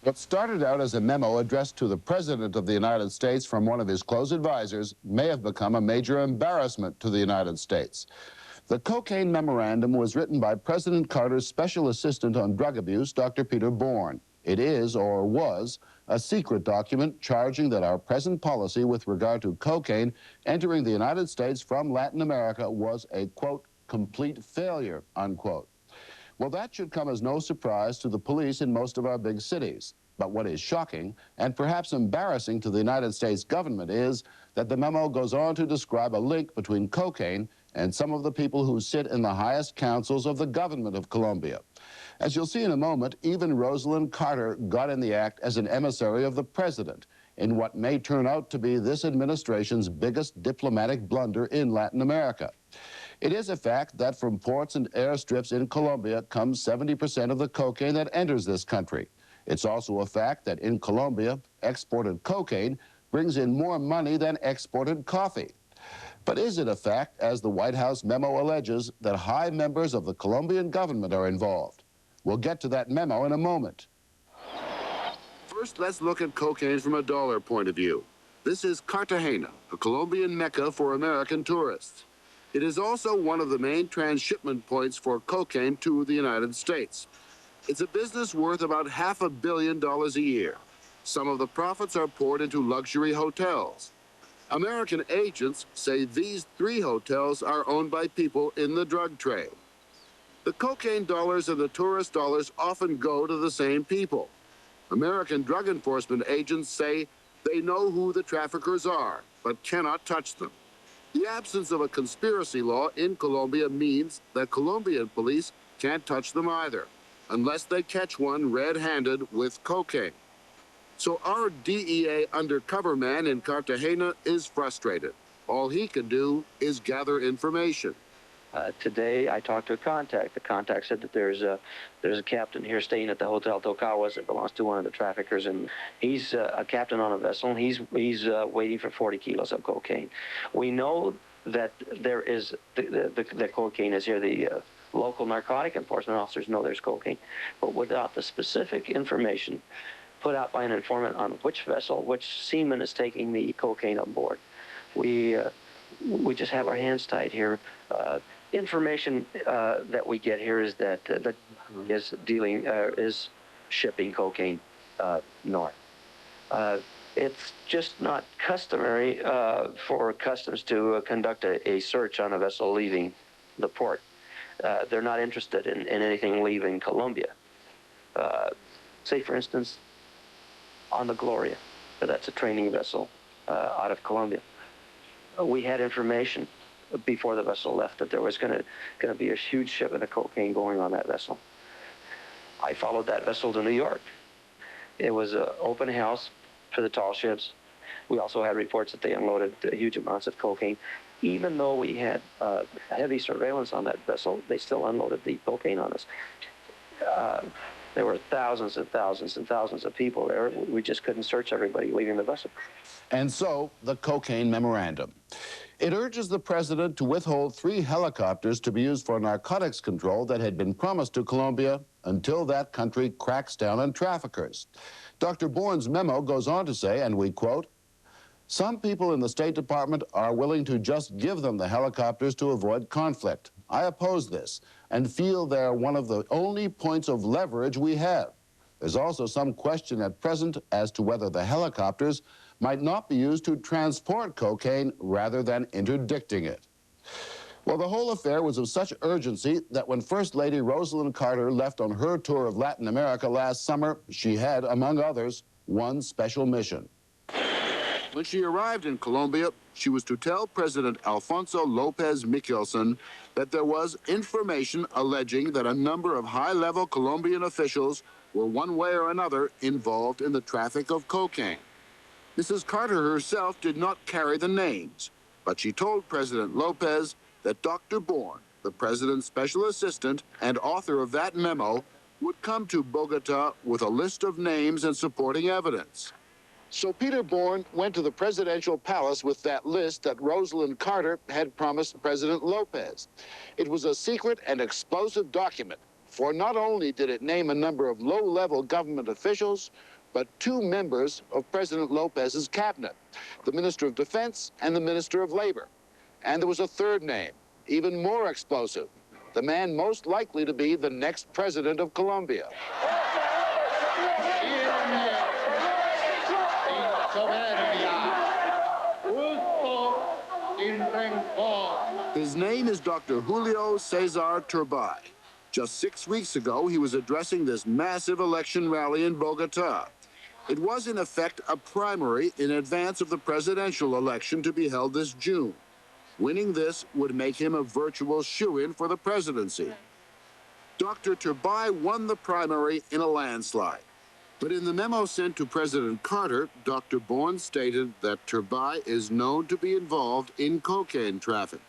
What started out as a memo addressed to the President of the United States from one of his close advisors may have become a major embarrassment to the United States. The cocaine memorandum was written by President Carter's special assistant on drug abuse, Dr. Peter Bourne. It is, or was, a secret document charging that our present policy with regard to cocaine entering the United States from Latin America was a, quote, complete failure, unquote. Well, that should come as no surprise to the police in most of our big cities. But what is shocking, and perhaps embarrassing to the United States government, is that the memo goes on to describe a link between cocaine and some of the people who sit in the highest councils of the government of Colombia. As you'll see in a moment, even Rosalind Carter got in the act as an emissary of the president in what may turn out to be this administration's biggest diplomatic blunder in Latin America. It is a fact that from ports and airstrips in Colombia comes 70% of the cocaine that enters this country. It's also a fact that in Colombia, exported cocaine brings in more money than exported coffee. But is it a fact, as the White House memo alleges, that high members of the Colombian government are involved? We'll get to that memo in a moment. First, let's look at cocaine from a dollar point of view. This is Cartagena, a Colombian mecca for American tourists. It is also one of the main transshipment points for cocaine to the United States. It's a business worth about $500 million a year. Some of the profits are poured into luxury hotels. American agents say these 3 hotels are owned by people in the drug trade. The cocaine dollars and the tourist dollars often go to the same people. American drug enforcement agents say they know who the traffickers are, but cannot touch them. The absence of a conspiracy law in Colombia means that Colombian police can't touch them either, unless they catch one red-handed with cocaine. So our DEA undercover man in Cartagena is frustrated. All he can do is gather information. Today, I talked to a contact. The contact said that there's a captain here staying at the Hotel Tocawas that belongs to one of the traffickers, and he's a captain on a vessel, and he's waiting for 40 kilos of cocaine. We know that there is the cocaine is here. The local narcotic enforcement officers know there's cocaine, but without the specific information put out by an informant on which vessel, which seaman is taking the cocaine on board, we just have our hands tied here. Information that we get here is that is shipping cocaine north. It's just not customary for customs to conduct a search on a vessel leaving the port. They're not interested in anything leaving Colombia. Say, for instance, on the Gloria, that's a training vessel out of Colombia. We had information before the vessel left that there was going to be a huge shipment of cocaine going on that vessel. I followed that vessel to New York. It was an open house for the tall ships. We also had reports that they unloaded huge amounts of cocaine. Even though we had heavy surveillance on that vessel, they still unloaded the cocaine on us. There were thousands and thousands and thousands of people there. We just couldn't search everybody leaving the vessel. And so, the cocaine memorandum. It urges the president to withhold 3 helicopters to be used for narcotics control that had been promised to Colombia until that country cracks down on traffickers. Dr. Bourne's memo goes on to say, and we quote, "Some people in the State Department are willing to just give them the helicopters to avoid conflict. I oppose this and feel they're one of the only points of leverage we have. There's also some question at present as to whether the helicopters might not be used to transport cocaine rather than interdicting it." Well, the whole affair was of such urgency that when First Lady Rosalind Carter left on her tour of Latin America last summer, she had, among others, one special mission. When she arrived in Colombia, she was to tell President Alfonso López Michelsen that there was information alleging that a number of high-level Colombian officials were one way or another involved in the traffic of cocaine. Mrs. Carter herself did not carry the names, but she told President López that Dr. Bourne, the president's special assistant and author of that memo, would come to Bogota with a list of names and supporting evidence. So Peter Bourne went to the presidential palace with that list that Rosalind Carter had promised President López. It was a secret and explosive document, for not only did it name a number of low-level government officials, but 2 members of President Lopez's cabinet, the Minister of Defense and the Minister of Labor. And there was a third name, even more explosive, the man most likely to be the next president of Colombia. His name is Dr. Julio Cesar Turbay. Just 6 weeks ago, he was addressing this massive election rally in Bogota. It was, in effect, a primary in advance of the presidential election to be held this June. Winning this would make him a virtual shoo-in for the presidency. Dr. Turbay won the primary in a landslide. But in the memo sent to President Carter, Dr. Bourne stated that Turbay is known to be involved in cocaine traffic.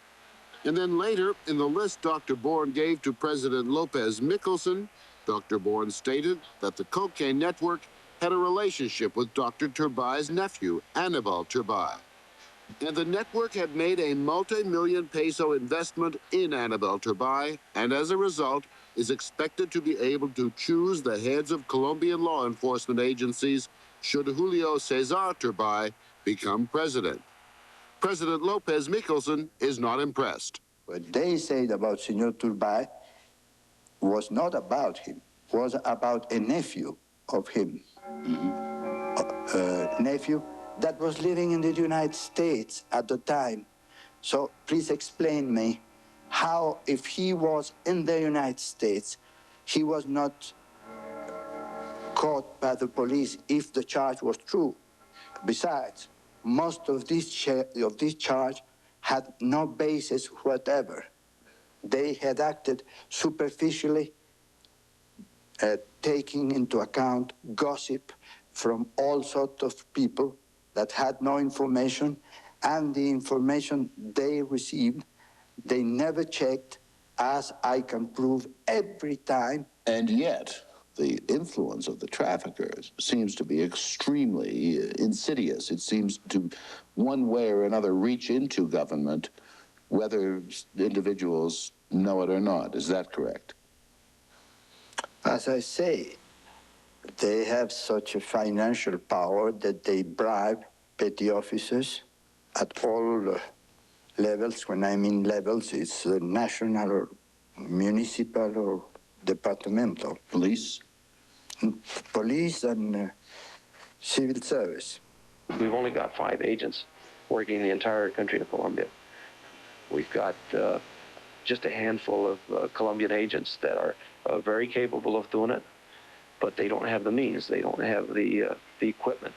And then later, in the list Dr. Bourne gave to President Lopez Michelson, Dr. Bourne stated that the cocaine network had a relationship with Dr. Turbay's nephew, Anibal Turbay. And the network had made a multi-million peso investment in Anibal Turbay, and as a result, is expected to be able to choose the heads of Colombian law enforcement agencies should Julio Cesar Turbay become president. President Lopez Michelson is not impressed. What they said about Senor Turbay was not about him, was about a nephew of him. Nephew that was living in the United States at the time. So please explain me how, if he was in the United States, he was not caught by the police if the charge was true. Besides, most of this charge had no basis whatever. They had acted superficially, taking into account gossip from all sorts of people that had no information, and the information they received, they never checked, as I can prove every time. And yet, the influence of the traffickers seems to be extremely insidious. It seems to, one way or another, reach into government, whether individuals know it or not. Is that correct? As I say, they have such a financial power that they bribe petty officers at all levels. When I mean levels, it's national or municipal or departmental. Police? Police and civil service. We've only got 5 agents working the entire country of Colombia. We've got just a handful of Colombian agents that are very capable of doing it, but they don't have the means. They don't have the equipment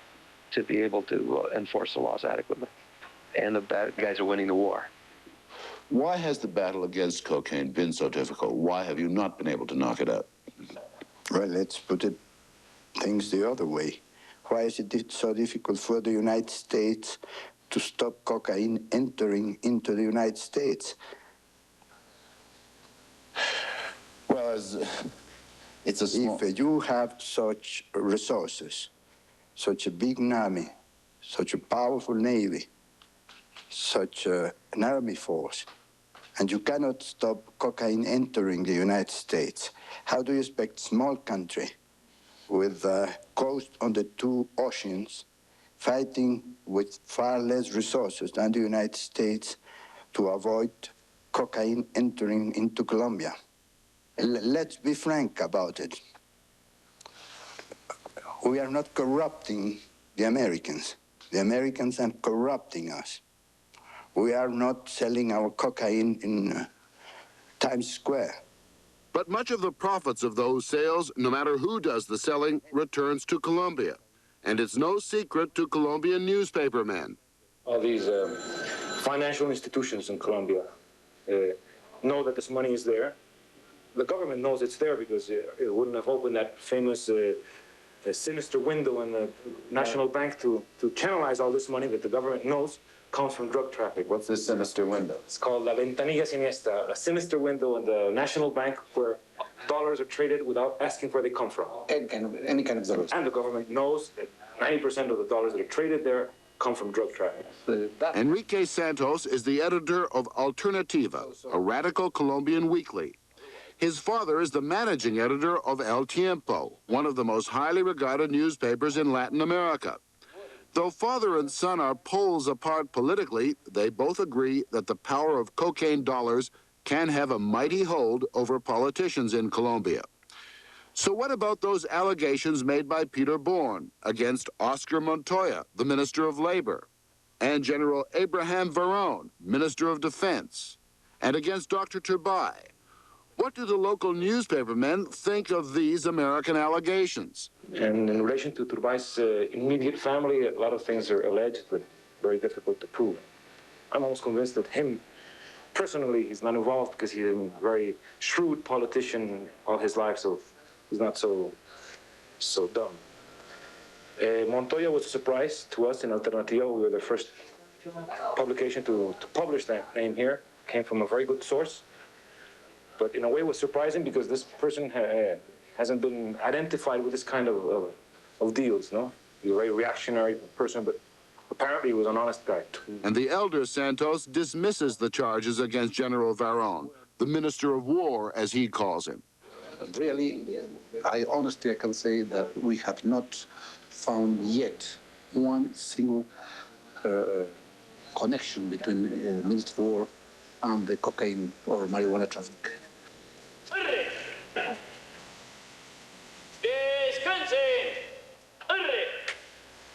to be able to enforce the laws adequately. And the bad guys are winning the war. Why has the battle against cocaine been so difficult? Why have you not been able to knock it out? Well, let's put things the other way. Why is it so difficult for the United States to stop cocaine entering into the United States? Well, it's a small... If you have such resources, such a big army, such a powerful navy, such an army force, and you cannot stop cocaine entering the United States, how do you expect a small country with a coast on the 2 oceans, fighting with far less resources than the United States, to avoid cocaine entering into Colombia? Let's be frank about it. We are not corrupting the Americans. The Americans are corrupting us. We are not selling our cocaine in Times Square. But much of the profits of those sales, no matter who does the selling, returns to Colombia. And it's no secret to Colombian newspapermen. All these financial institutions in Colombia know that this money is there. The government knows it's there because it wouldn't have opened that famous sinister window in the National Bank to channelize all this money that the government knows comes from drug traffic. What's this sinister window? It's called La Ventanilla Siniestra, a sinister window in the National Bank where dollars are traded without asking where they come from. Any kind of dollars. And the government knows that 90% of the dollars that are traded there come from drug traffic. Enrique Santos is the editor of Alternativa, a radical Colombian weekly. His father is the managing editor of El Tiempo, one of the most highly regarded newspapers in Latin America. Though father and son are poles apart politically, they both agree that the power of cocaine dollars can have a mighty hold over politicians in Colombia. So what about those allegations made by Peter Bourne against Oscar Montoya, the Minister of Labor, and General Abraham Verón, Minister of Defense, and against Dr. Turbay? What do the local newspapermen think of these American allegations? And in relation to Turbay's immediate family, a lot of things are alleged, but very difficult to prove. I'm almost convinced that him, personally, he's not involved because he's a very shrewd politician all his life, so he's not so dumb. Montoya was a surprise to us in Alternativa. We were the first publication to publish that name here. Came from a very good source. But in a way it was surprising because this person hasn't been identified with this kind of deals, no? He's a very reactionary person, but apparently he was an honest guy. And the elder Santos dismisses the charges against General Verón, the Minister of War, as he calls him. Really, I honestly can say that we have not found yet one single connection between Minister of War and the cocaine or marijuana traffic.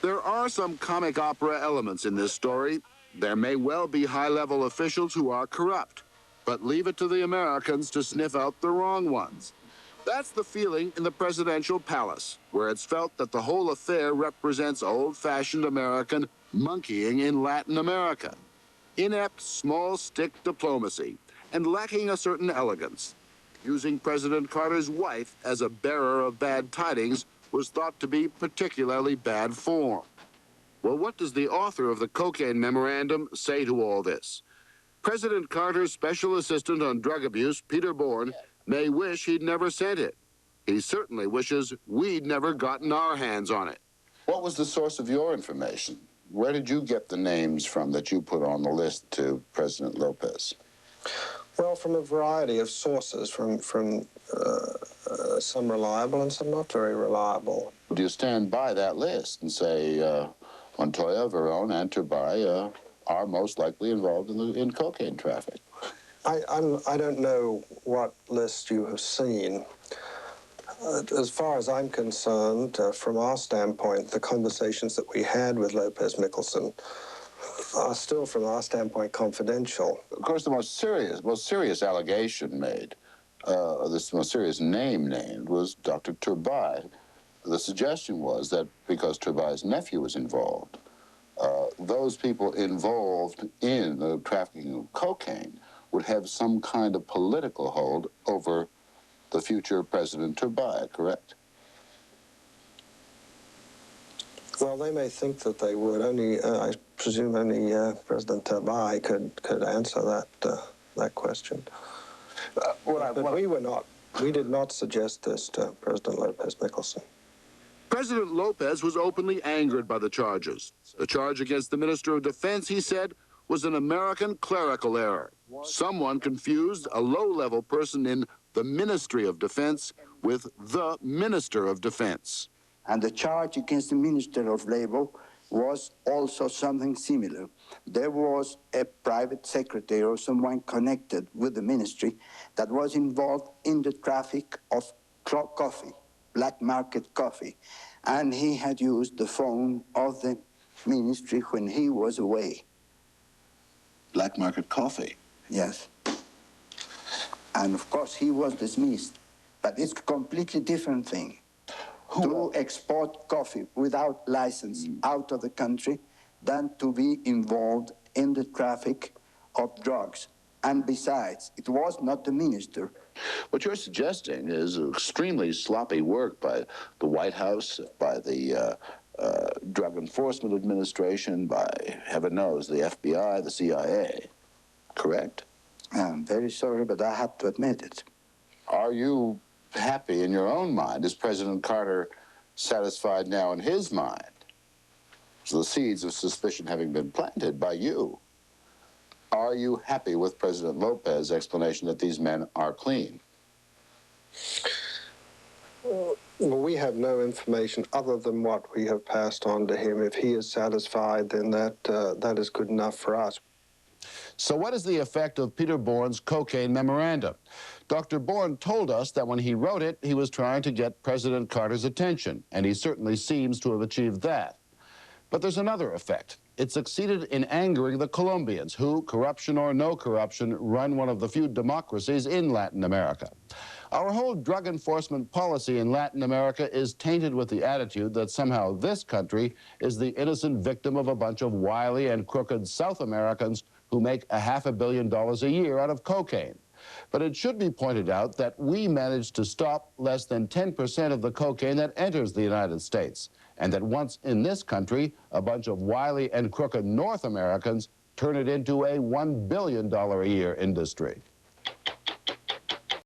There are some comic opera elements in this story. There may well be high-level officials who are corrupt, but leave it to the Americans to sniff out the wrong ones. That's the feeling in the presidential palace, where it's felt that the whole affair represents old-fashioned American monkeying in Latin America. Inept, small-stick diplomacy, and lacking a certain elegance. Using President Carter's wife as a bearer of bad tidings was thought to be particularly bad form. Well, what does the author of the cocaine memorandum say to all this? President Carter's special assistant on drug abuse, Peter Bourne, may wish he'd never sent it. He certainly wishes we'd never gotten our hands on it. What was the source of your information? Where did you get the names from that you put on the list to President Lopez? Well, from a variety of sources, from some reliable and some not very reliable. Do you stand by that list and say Montoya, Verón, and Turbay are most likely involved in cocaine traffic? I don't know what list you have seen. As far as I'm concerned, from our standpoint, the conversations that we had with Lopez Michelson are still, from our standpoint, confidential. Of course, the most serious allegation made, this most serious name named, was Dr. Turbay. The suggestion was that because Turbay's nephew was involved, those people involved in the trafficking of cocaine would have some kind of political hold over the future President Turbay, correct? Well, they may think that they would. Only, I presume, only President Turbay could answer that question. But we did not suggest this to President Lopez Michelson. President Lopez was openly angered by the charges. The charge against the Minister of Defense, he said, was an American clerical error. Someone confused a low-level person in the Ministry of Defense with the Minister of Defense. And the charge against the Minister of Labor was also something similar. There was a private secretary or someone connected with the ministry that was involved in the traffic of coffee, black market coffee, and he had used the phone of the ministry when he was away. Black market coffee? Yes. And of course he was dismissed, but it's a completely different thing. To export coffee without license out of the country than to be involved in the traffic of drugs. And besides, it was not the minister. What you're suggesting is extremely sloppy work by the White House, by the Drug Enforcement Administration, by, heaven knows, the FBI, the CIA, correct? I'm very sorry, but I have to admit it. Are you happy in your own mind? Is President Carter satisfied now in his mind? So the seeds of suspicion having been planted by you. Are you happy with President Lopez's explanation that these men are clean? Well, we have no information other than what we have passed on to him. If he is satisfied, then that is good enough for us. So what is the effect of Peter Bourne's cocaine memorandum? Dr. Bourne told us that when he wrote it, he was trying to get President Carter's attention, and he certainly seems to have achieved that. But there's another effect. It succeeded in angering the Colombians, who, corruption or no corruption, run one of the few democracies in Latin America. Our whole drug enforcement policy in Latin America is tainted with the attitude that somehow this country is the innocent victim of a bunch of wily and crooked South Americans who make $500 million a year out of cocaine. But it should be pointed out that we managed to stop less than 10% of the cocaine that enters the United States, and that once in this country, a bunch of wily and crooked North Americans turn it into a $1 billion a year industry.